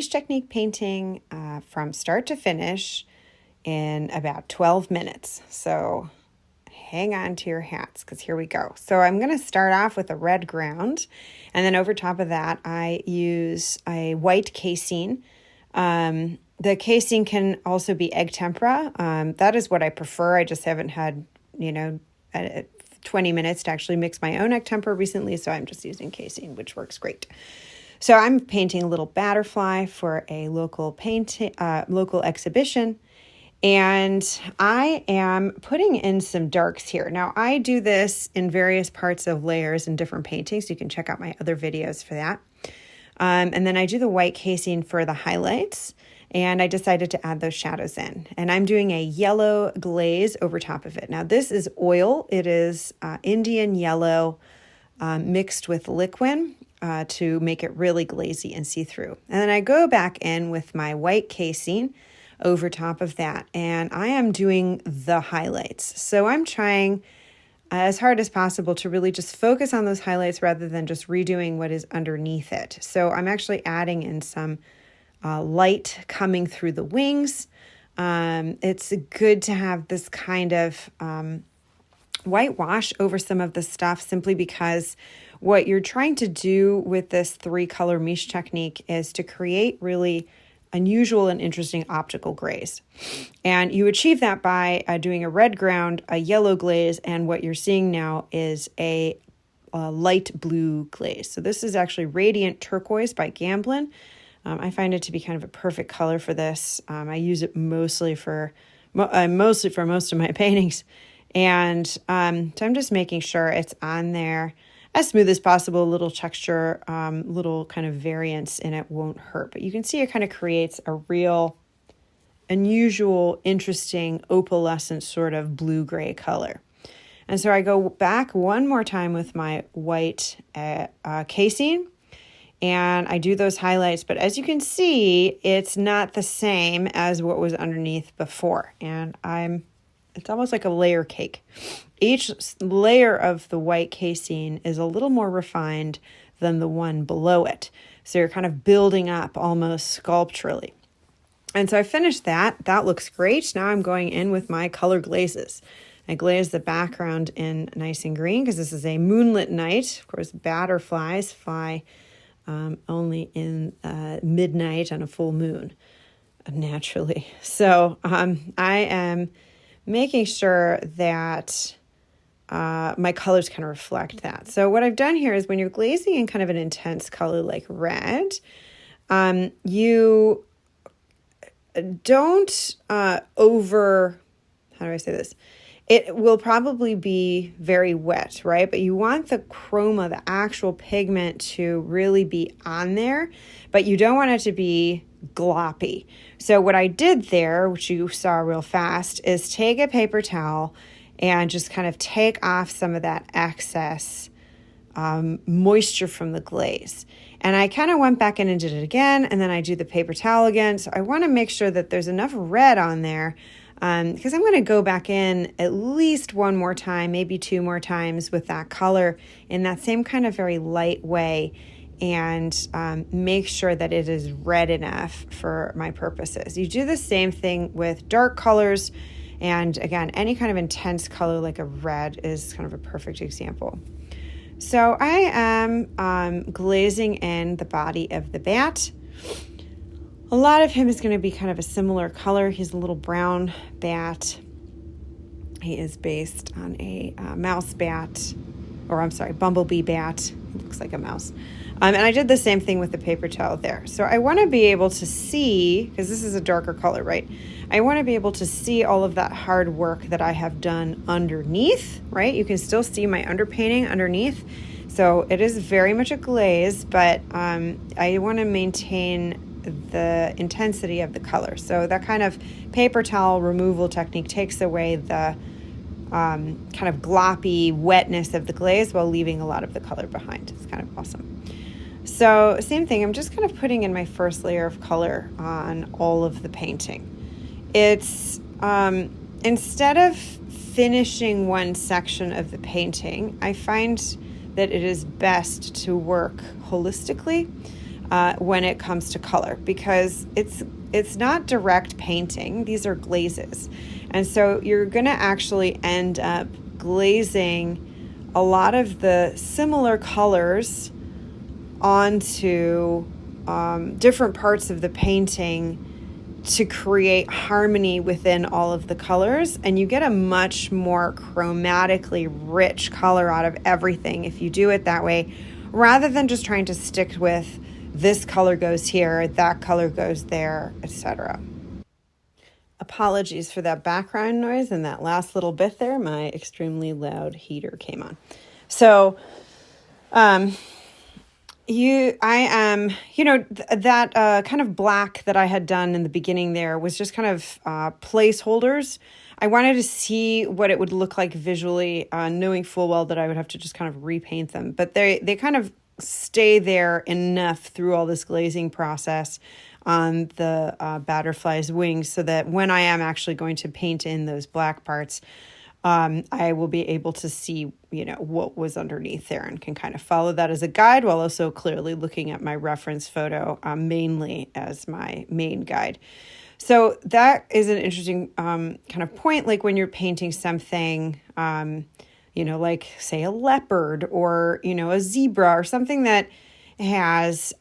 Mische technique painting from start to finish in about 12 minutes. So hang on to your hats because here we go. So I'm going to start off with a red ground, and then over top of that I use a white casing. The casing can also be egg tempera. That is what I prefer. I just haven't had, 20 minutes to actually mix my own egg tempera recently, so I'm just using casing, which works great. So I'm painting a little Batterfly for a local exhibition, and I am putting in some darks here. Now, I do this in various parts of layers and different paintings. You can check out my other videos for that. And then I do the white casing for the highlights, and I decided to add those shadows in. And I'm doing a yellow glaze over top of it. Now, this is oil. It is Indian yellow mixed with liquid to make it really glazy and see-through. And then I go back in with my white casing over top of that, and I am doing the highlights. So I'm trying as hard as possible to really just focus on those highlights rather than just redoing what is underneath it. So I'm actually adding in some light coming through the wings. It's good to have this kind of whitewash over some of the stuff, simply because what you're trying to do with this 3-color Mische technique is to create really unusual and interesting optical grays. And you achieve that by doing a red ground, a yellow glaze, and what you're seeing now is a light blue glaze. So this is actually Radiant Turquoise by Gamblin. I find it to be kind of a perfect color for this. I use it mostly for most of my paintings. And so I'm just making sure it's on there as smooth as possible. A little texture, little kind of variance in it won't hurt. But you can see it kind of creates a real unusual, interesting, opalescent sort of blue-gray color. And so I go back one more time with my white casing, and I do those highlights. But as you can see, it's not the same as what was underneath before. And it's almost like a layer cake. Each layer of the white casing is a little more refined than the one below it. So you're kind of building up almost sculpturally. And so I finished that. That looks great. Now I'm going in with my color glazes. I glaze the background in nice and green because this is a moonlit night. Of course, butterflies fly only in midnight on a full moon, naturally. So I am making sure that my colors kind of reflect that. So what I've done here is when you're glazing in kind of an intense color like red, you don't how do I say this? It will probably be very wet, right? But you want the chroma, the actual pigment, to really be on there, but you don't want it to be gloppy. So what I did there, which you saw real fast, is take a paper towel and just kind of take off some of that excess moisture from the glaze. And I kind of went back in and did it again, and then I do the paper towel again. So I want to make sure that there's enough red on there because I'm going to go back in at least one more time, maybe 2 more times with that color in that same kind of very light way, and make sure that it is red enough for my purposes. You do the same thing with dark colors, and again, any kind of intense color like a red is kind of a perfect example. So I am glazing in the body of the bat. A lot of him is going to be kind of a similar color. He's a little brown bat. He is based on a bumblebee bat. It looks like a mouse. And I did the same thing with the paper towel there. So I want to be able to see, because this is a darker color, right? I want to be able to see all of that hard work that I have done underneath, right? You can still see my underpainting underneath. So it is very much a glaze, but I want to maintain the intensity of the color. So that kind of paper towel removal technique takes away the kind of gloppy wetness of the glaze while leaving a lot of the color behind. It's kind of awesome. So same thing, I'm just kind of putting in my first layer of color on all of the painting. It's instead of finishing one section of the painting, I find that it is best to work holistically. when it comes to color, because it's not direct painting. These are glazes. And so you're going to actually end up glazing a lot of the similar colors onto different parts of the painting to create harmony within all of the colors, and you get a much more chromatically rich color out of everything if you do it that way, rather than just trying to stick with this color goes here, that color goes there, etc. Apologies for that background noise and that last little bit there. My extremely loud heater came on. So that kind of black that I had done in the beginning there was just kind of placeholders. I wanted to see what it would look like visually, knowing full well that I would have to just kind of repaint them. But they kind of stay there enough through all this glazing process on the Batterfly's wings, so that when I am actually going to paint in those black parts, I will be able to see, what was underneath there, and can kind of follow that as a guide, while also clearly looking at my reference photo mainly as my main guide. So that is an interesting kind of point, like when you're painting something, like say a leopard or, a zebra or something that has,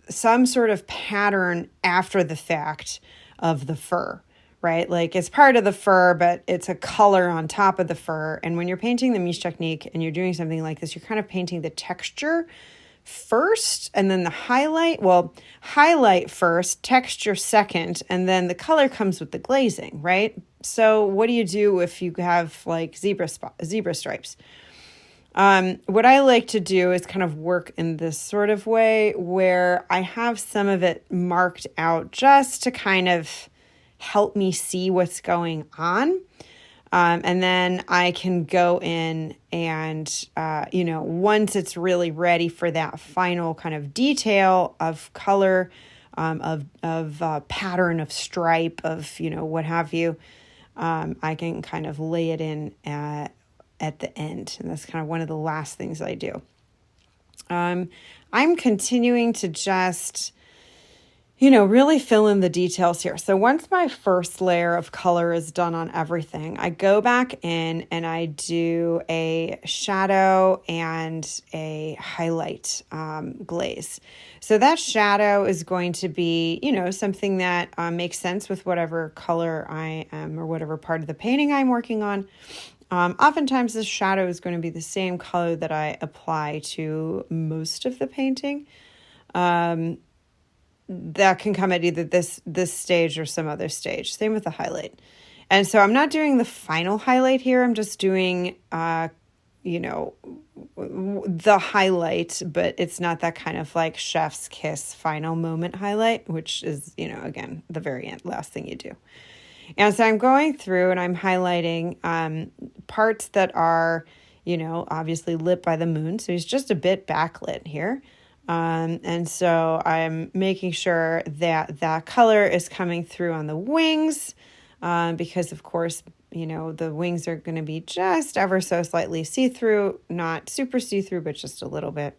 some sort of pattern after the fact of the fur. Right? Like it's part of the fur, but it's a color on top of the fur. And when you're painting the Mische technique and you're doing something like this, you're kind of painting the texture first and then the highlight. Well, highlight first, texture second, and then the color comes with the glazing, right? So what do you do if you have like zebra stripes? What I like to do is kind of work in this sort of way where I have some of it marked out just to kind of help me see what's going on. And then I can go in and, once it's really ready for that final kind of detail of color, of pattern, of stripe, of, what have you, I can kind of lay it in at the end. And that's kind of one of the last things I do. I'm continuing to just really fill in the details here. So once my first layer of color is done on everything, I go back in and I do a shadow and a highlight glaze. So that shadow is going to be, something that makes sense with whatever color I am or whatever part of the painting I'm working on. Oftentimes the shadow is going to be the same color that I apply to most of the painting. That can come at either this stage or some other stage. Same with the highlight. And so I'm not doing the final highlight here. I'm just doing, the highlight, but it's not that kind of like chef's kiss final moment highlight, which is, again, the very end, last thing you do. And so I'm going through and I'm highlighting parts that are, obviously lit by the moon. So he's just a bit backlit here. And so I'm making sure that that color is coming through on the wings, because of course, the wings are going to be just ever so slightly see-through, not super see-through, but just a little bit.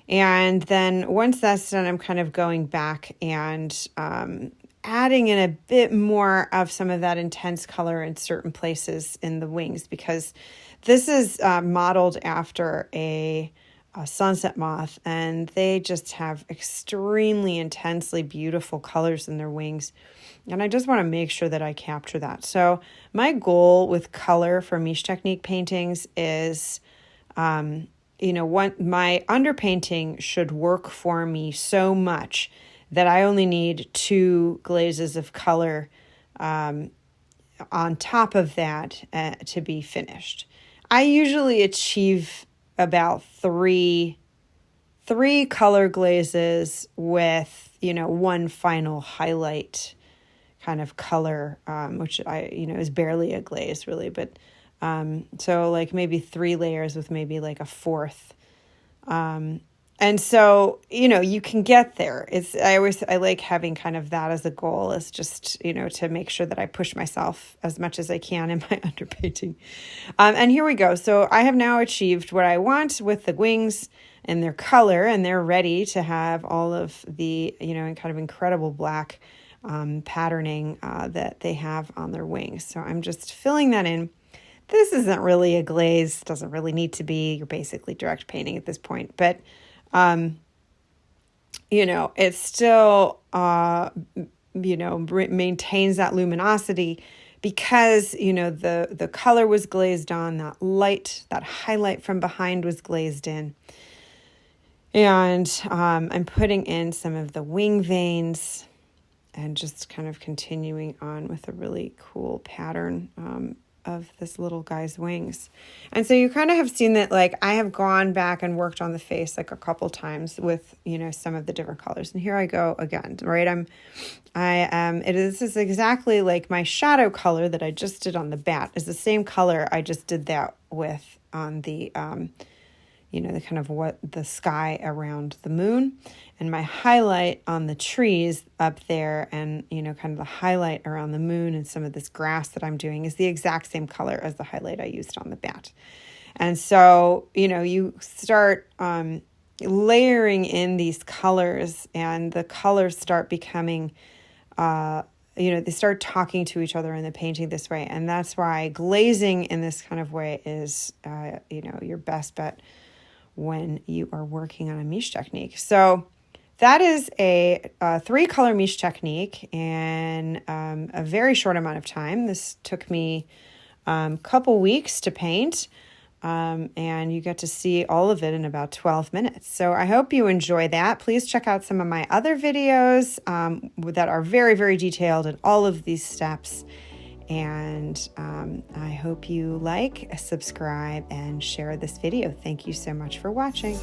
And then once that's done, I'm kind of going back and, adding in a bit more of some of that intense color in certain places in the wings, because this is, modeled after a sunset moth, and they just have extremely intensely beautiful colors in their wings, and I just want to make sure that I capture that. So my goal with color for Mische technique paintings is, my underpainting should work for me so much that I only need 2 glazes of color on top of that to be finished. I usually achieve about 3 color glazes with, 1 final highlight kind of color, which is barely a glaze really, but so like maybe 3 layers with maybe like a 4th And so, you know, you can get there. I like having kind of that as a goal, is just, you know, to make sure that I push myself as much as I can in my underpainting. And here we go. So I have now achieved what I want with the wings and their color, and they're ready to have all of the, you know, kind of incredible black patterning that they have on their wings. So I'm just filling that in. This isn't really a glaze, doesn't really need to be. You're basically direct painting at this point, but you know, it still, you know, maintains that luminosity because, you know, the color was glazed on, that light, that highlight from behind was glazed in. And I'm putting in some of the wing veins and just kind of continuing on with a really cool pattern of this little guy's wings. And so you kind of have seen that, like, I have gone back and worked on the face like a couple times with, you know, some of the different colors. And here I go again, right? This is exactly like my shadow color that I just did on the bat is the same color I just did that with on the, you know, the kind of what the sky around the moon, and my highlight on the trees up there, and, you know, kind of the highlight around the moon and some of this grass that I'm doing is the exact same color as the highlight I used on the bat. And so, you know, you start layering in these colors, and the colors start becoming, you know, they start talking to each other in the painting this way. And that's why glazing in this kind of way is, you know, your best bet when you are working on a Mische technique. So that is a 3-color Mische technique in a very short amount of time. This took me a couple weeks to paint, and you get to see all of it in about 12 minutes. So I hope you enjoy that. Please check out some of my other videos that are very, very detailed in all of these steps. And I hope you like, subscribe, and share this video. Thank you so much for watching.